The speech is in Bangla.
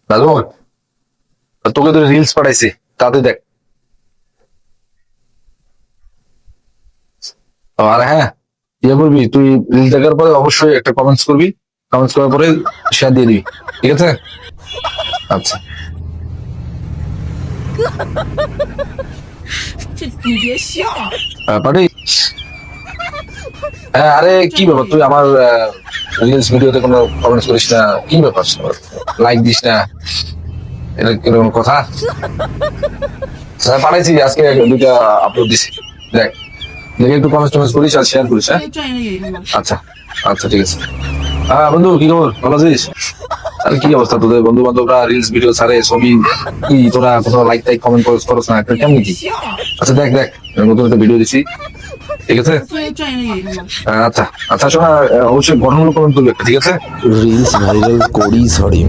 রাজু, তোকে তো রিলস পাঠাইছি, তাতে দেখ। আর হ্যাঁ, ইয়ে করবি তুই, রিলস দেখার পরে অবশ্যই একটা কমেন্টস করবি, কমেন্টস করার পরে শেয়ার দিয়ে দিবি, ঠিক আছে? আচ্ছা। পাঠাই। হ্যাঁ, আরে কি ব্যাপার, তুই আমার রিলস ভিডিওতে কোনো কমেন্টস করিস না, কি ব্যাপার? লাইক দিস না, এটা কিরকম কথা? পাঠাইছি আজকে, দুইটা আপলোড দিছি, দেখ। দেখে একটু কমেন্টস টমেন্টস করিস আর শেয়ার করিস, হ্যাঁ? আচ্ছা, আচ্ছা, ঠিক আছে। হ্যাঁ বন্ধু, কি খবর, ভালো আছিস? আরে কি অবস্থা তোদের, বন্ধু বান্ধবরা রিলস ভিডিও ছাড়ে, ছবি, কি তোরা কোথাও লাইক টাইক কমেন্ট করছ না, কেমন কি? আচ্ছা, দেখ দেখ, নতুন একটা ভিডিও দিছি, ঠিক আছে? আচ্ছা আচ্ছা, শোনা, অবশ্যই গঠনমূলক কমেন্ট করবে, ঠিক আছে? রিলস ভাইরাল করি, সরি।